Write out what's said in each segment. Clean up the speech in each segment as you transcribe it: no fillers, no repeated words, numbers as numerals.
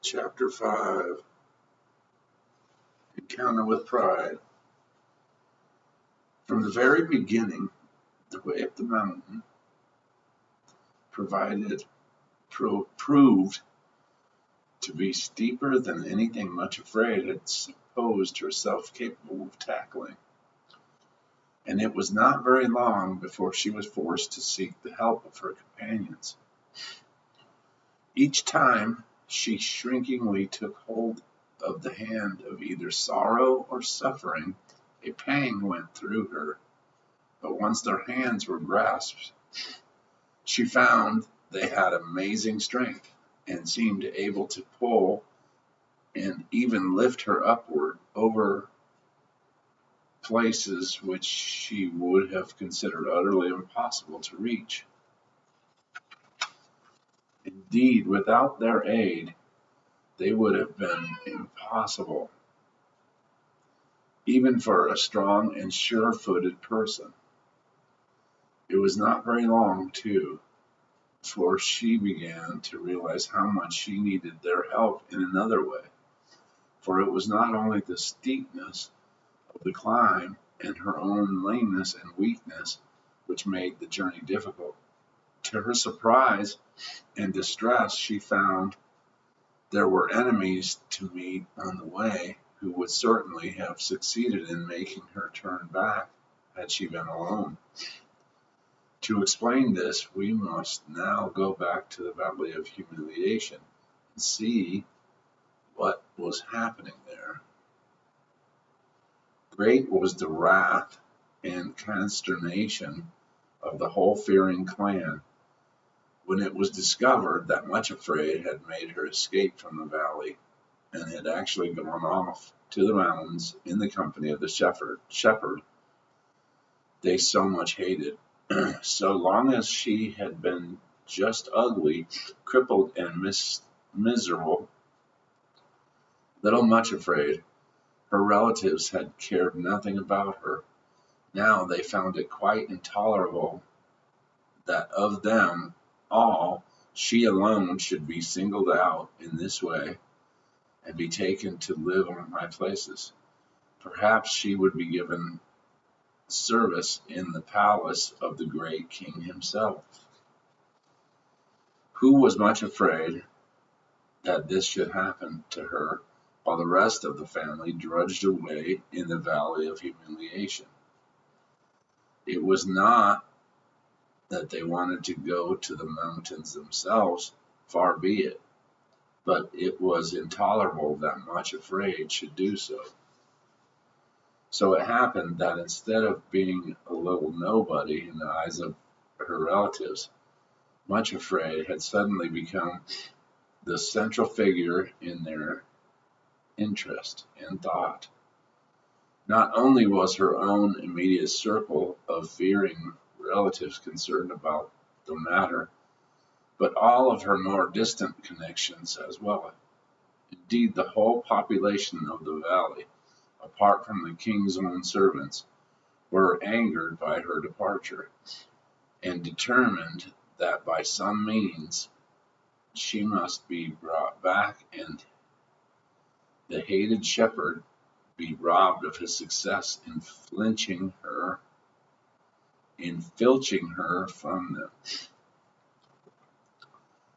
Chapter 5 Encounter with Pride. From the very beginning, the way up the mountain proved to be steeper than anything Much Afraid had supposed herself capable of tackling, and it was not very long before she was forced to seek the help of her companions. Each time she shrinkingly took hold of the hand of either sorrow or suffering, a pang went through her. But once their hands were grasped, she found they had amazing strength and seemed able to pull and even lift her upward over places which she would have considered utterly impossible to reach. Indeed, without their aid, they would have been impossible, even for a strong and sure-footed person. It was not very long, too, before she began to realize how much she needed their help in another way, for it was not only the steepness of the climb and her own lameness and weakness which made the journey difficult. To her surprise and distress, she found there were enemies to meet on the way who would certainly have succeeded in making her turn back had she been alone. To explain this, we must now go back to the Valley of Humiliation and see what was happening there. Great was the wrath and consternation of the whole fearing clan when it was discovered that Much Afraid had made her escape from the valley and had actually gone off to the mountains in the company of the shepherd they so much hated. So long as she had been just ugly, crippled, and miserable, little Much Afraid, her relatives had cared nothing about her. Now they found it quite intolerable that of them all, she alone should be singled out in this way and be taken to live on high places. Perhaps she would be given service in the palace of the great king himself, who was much afraid that this should happen to her while the rest of the family drudged away in the Valley of Humiliation. It was not that they wanted to go to the mountains themselves, far be it, but it was intolerable that Much Afraid should do so. So it happened that instead of being a little nobody in the eyes of her relatives, Much Afraid had suddenly become the central figure in their interest and thought. Not only was her own immediate circle of fearing relatives concerned about the matter, but all of her more distant connections as well. Indeed, the whole population of the valley, apart from the king's own servants, were angered by her departure, and determined that by some means she must be brought back and the hated shepherd be robbed of his success in filching her from them.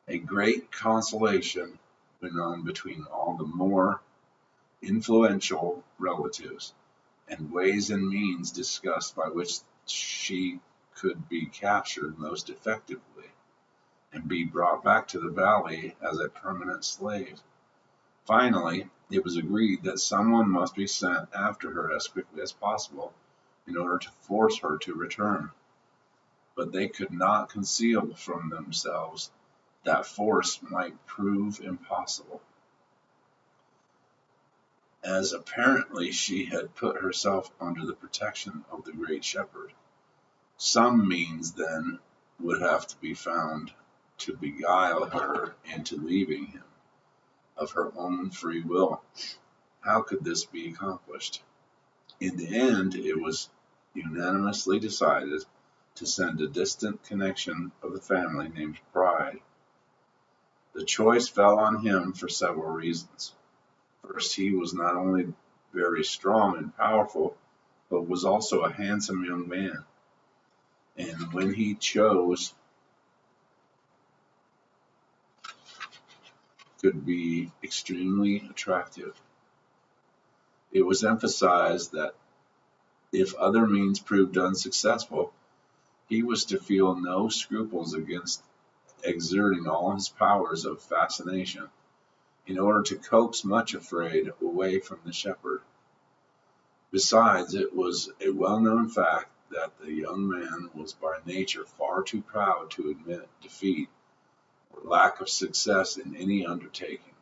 A great consultation went on between all the more influential relatives, and ways and means discussed by which she could be captured most effectively and be brought back to the valley as a permanent slave. Finally, it was agreed that someone must be sent after her as quickly as possible in order to force her to return. But they could not conceal from themselves that force might prove impossible, as apparently she had put herself under the protection of the great shepherd. Some means, then, would have to be found to beguile her into leaving him of her own free will. How could this be accomplished? In the end, it was unanimously decided to send a distant connection of the family named Pride. The choice fell on him for several reasons. First, he was not only very strong and powerful, but was also a handsome young man. And when he chose, could be extremely attractive. It was emphasized that if other means proved unsuccessful, he was to feel no scruples against exerting all his powers of fascination in order to coax Much Afraid away from the shepherd. Besides, it was a well-known fact that the young man was by nature far too proud to admit defeat or lack of success in any undertaking,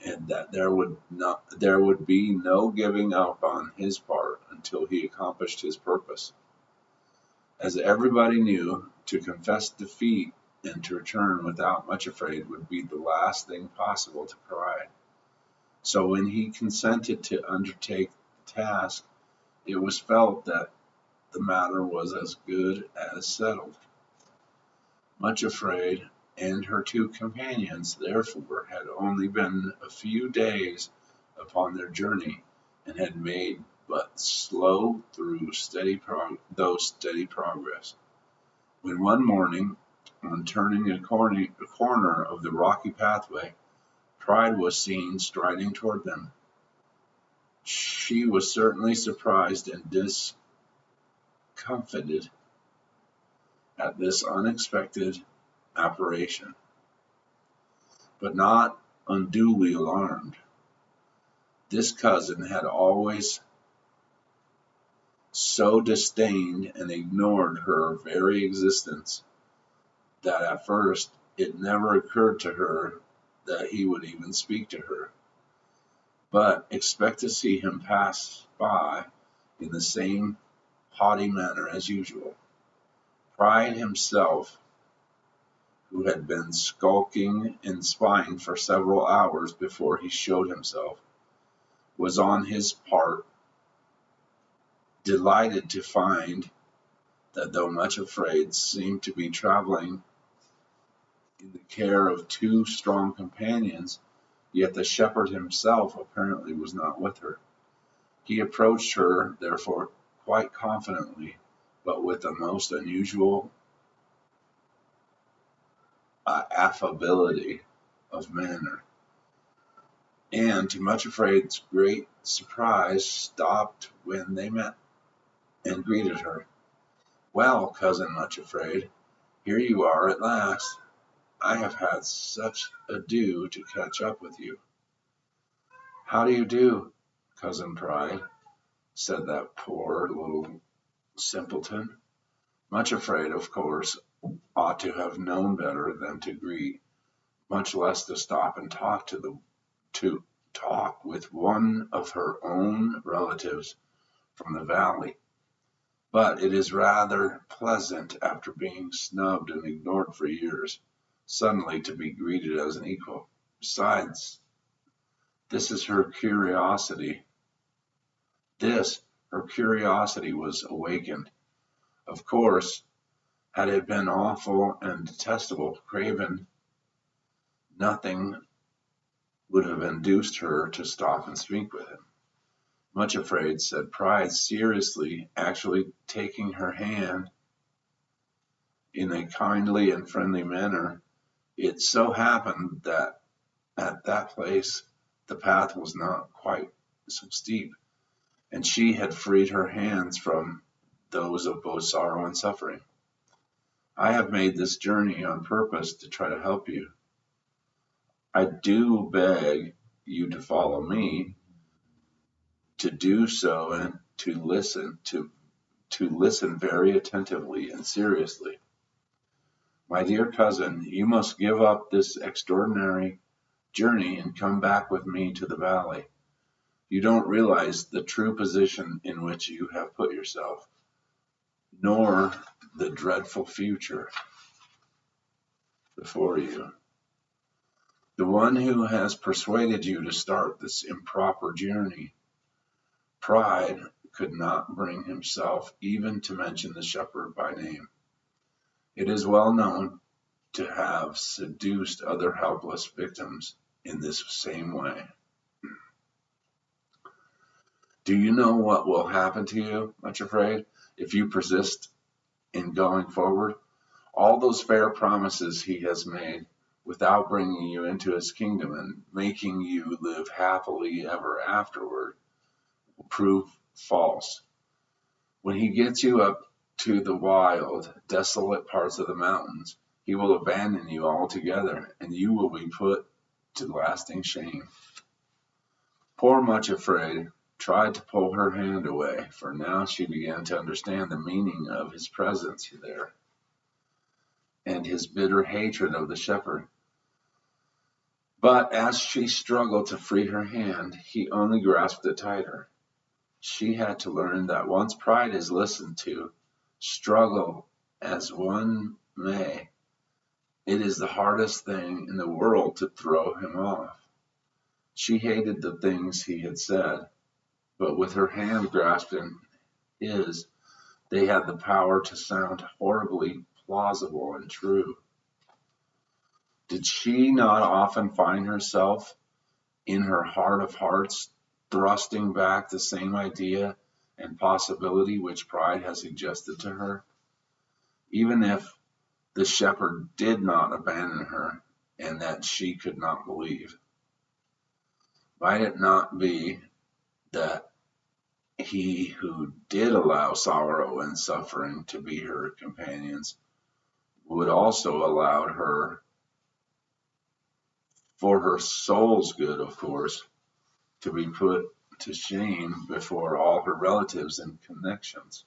and that there would be no giving up on his part until he accomplished his purpose. As everybody knew, to confess defeat and to return without Much Afraid would be the last thing possible to Pride. So when he consented to undertake the task, it was felt that the matter was as good as settled. Much Afraid and her two companions, therefore, had only been a few days upon their journey, and had made but slow though steady progress. When one morning, on turning a corner of the rocky pathway, Pride was seen striding toward them. She was certainly surprised and discomfited at this unexpected apparition, but not unduly alarmed. This cousin had always so disdained and ignored her very existence that at first it never occurred to her that he would even speak to her, but expect to see him pass by in the same haughty manner as usual. Pride himself, who had been skulking and spying for several hours before he showed himself, was on his part delighted to find that though Much Afraid seemed to be traveling in the care of two strong companions, yet the shepherd himself apparently was not with her. He approached her, therefore, quite confidently, but with a most unusual affability of manner, and to Much Afraid's great surprise stopped when they met and greeted her. "Well, cousin Much Afraid, here you are at last. I have had such ado to catch up with you." "How do you do, cousin Pride?" said that poor little simpleton. Much Afraid, of course, ought to have known better than to greet, much less to stop and talk with one of her own relatives from the valley. But it is rather pleasant, after being snubbed and ignored for years, suddenly to be greeted as an equal. Besides, her curiosity was awakened. Of course, had it been awful and detestable, craven, nothing would have induced her to stop and speak with him. Much Afraid, said Pride seriously, actually taking her hand in a kindly and friendly manner. It so happened that at that place the path was not quite so steep, and she had freed her hands from those of both sorrow and suffering. "I have made this journey on purpose to try to help you. I do beg you to follow me, to do so and to listen very attentively and seriously. My dear cousin, you must give up this extraordinary journey and come back with me to the valley. You don't realize the true position in which you have put yourself, nor the dreadful future before you. The one who has persuaded you to start this improper journey." Pride could not bring himself even to mention the shepherd by name. "It is well known to have seduced other helpless victims in this same way. Do you know what will happen to you, much afraid, if you persist in going forward? All those fair promises he has made without bringing you into his kingdom and making you live happily ever afterward will prove false. When he gets you up to the wild, desolate parts of the mountains, he will abandon you altogether, and you will be put to lasting shame. Poor Much Afraid tried to pull her hand away, for now she began to understand the meaning of his presence there and his bitter hatred of the shepherd. But as she struggled to free her hand, he only grasped it tighter. She had to learn that once pride is listened to, struggle as one may, it is the hardest thing in the world to throw him off. She hated the things he had said, but with her hand grasped in his, they had the power to sound horribly plausible and true. Did she not often find herself, in her heart of hearts, thrusting back the same idea and possibility which pride had suggested to her? Even if the shepherd did not abandon her, and that she could not believe. Might it not be that he who did allow sorrow and suffering to be her companions would also allow her, for her soul's good, of course, to be put to shame before all her relatives and connections?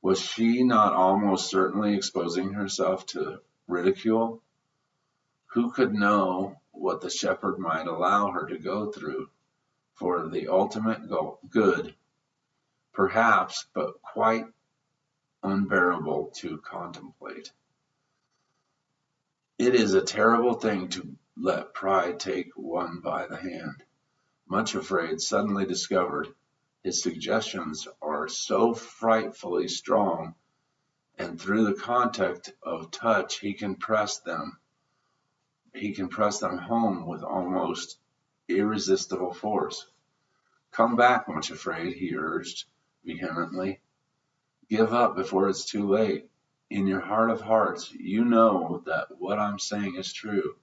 Was she not almost certainly exposing herself to ridicule? Who could know what the shepherd might allow her to go through for the ultimate good, perhaps, but quite unbearable to contemplate? It is a terrible thing to let pride take one by the hand. Much Afraid suddenly discovered his suggestions are so frightfully strong, and through the contact of touch he can press them home with almost irresistible force. Come back, Much Afraid, he urged vehemently. Give up before it's too late. In your heart of hearts, you know that what I'm saying is true,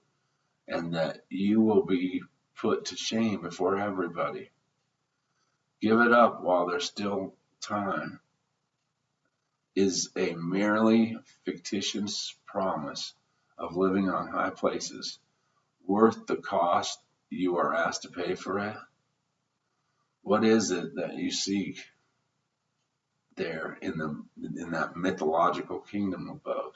and that you will be put to shame before everybody. Give it up while there's still time. Is a merely fictitious promise of living on high places worth the cost you are asked to pay for it? What is it that you seek there in that mythological kingdom above?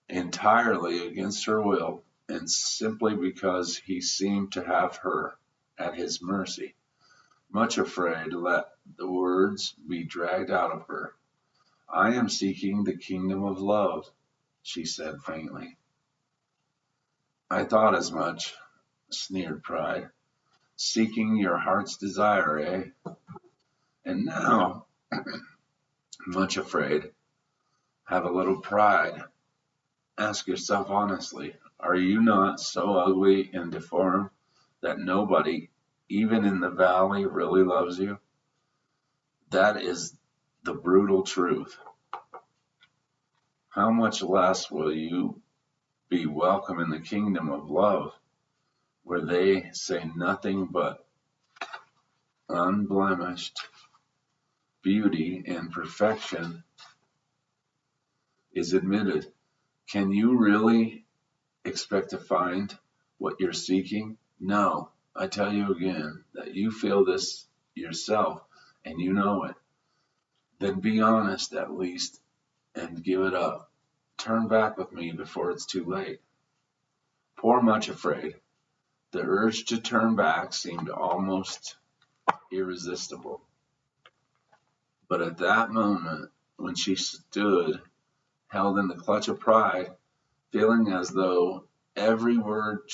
Entirely against her will, and simply because he seemed to have her at his mercy, Much Afraid let the words be dragged out of her. I am seeking the kingdom of love, she said faintly. I thought as much, sneered Pride. Seeking your heart's desire, eh? And now, Much Afraid, have a little pride. Ask yourself honestly, are you not so ugly and deformed that nobody, even in the valley, really loves you? That is the brutal truth. How much less will you be welcome in the kingdom of love, where they say nothing but unblemished beauty and perfection is admitted? Can you really expect to find what you're seeking? No, I tell you again that you feel this yourself and you know it. Then be honest at least and give it up. Turn back with me before it's too late. Poor Much Afraid. The urge to turn back seemed almost irresistible. But at that moment, when she stood, held in the clutch of pride, feeling as though every word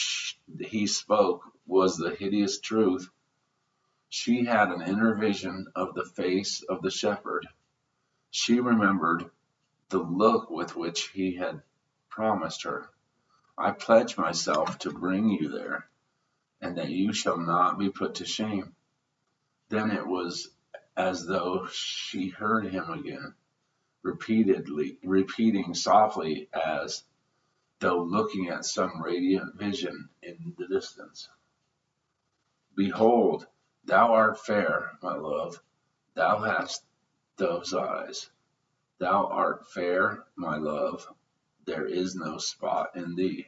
he spoke was the hideous truth, she had an inner vision of the face of the shepherd. She remembered the look with which he had promised her. I pledge myself to bring you there, and that you shall not be put to shame. Then it was as though she heard him again, repeating softly as though looking at some radiant vision in the distance. Behold, thou art fair, my love, thou hast those eyes. Thou art fair, my love, there is no spot in thee.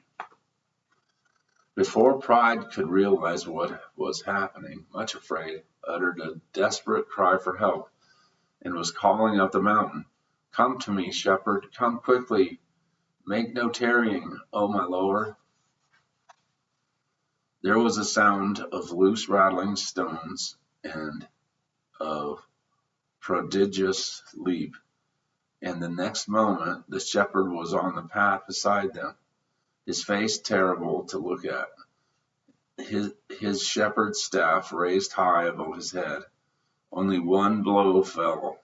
Before Pride could realize what was happening, Much Afraid uttered a desperate cry for help and was calling up the mountain. Come to me, shepherd, come quickly. Make no tarrying, O my Lord. There was a sound of loose rattling stones and of prodigious leap, and the next moment the shepherd was on the path beside them, his face terrible to look at, his shepherd's staff raised high above his head. Only one blow fell,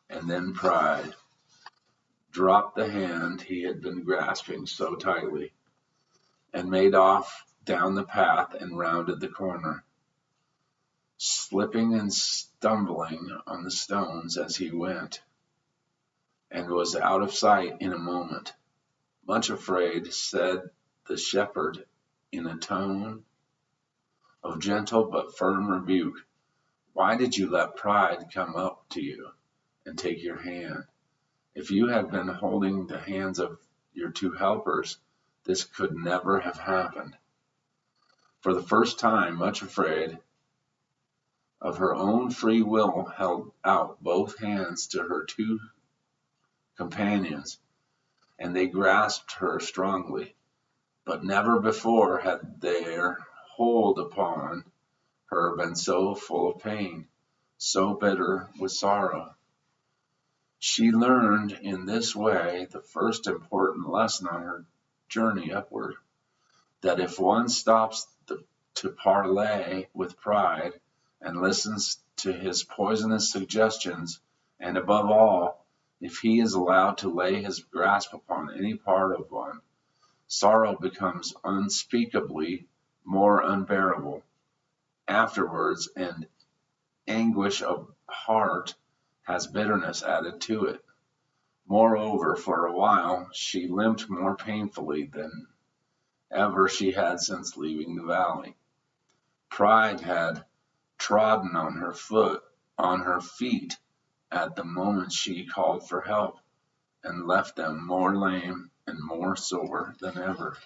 and then Pride dropped the hand he had been grasping so tightly, and made off down the path and rounded the corner, slipping and stumbling on the stones as he went, and was out of sight in a moment. Much Afraid, said the shepherd in a tone of gentle but firm rebuke, why did you let Pride come up to you and take your hand? If you had been holding the hands of your two helpers, this could never have happened. For the first time, Much Afraid, of her own free will, held out both hands to her two companions, and they grasped her strongly. But never before had their hold upon her been so full of pain, so bitter with sorrow. She learned in this way the first important lesson on her journey upward, that if one stops to parley with Pride and listens to his poisonous suggestions, and above all, if he is allowed to lay his grasp upon any part of one, sorrow becomes unspeakably more unbearable afterwards, and anguish of heart has bitterness added to it. Moreover, for a while she limped more painfully than ever she had since leaving the valley. Pride had trodden on her feet at the moment she called for help, and left them more lame and more sore than ever.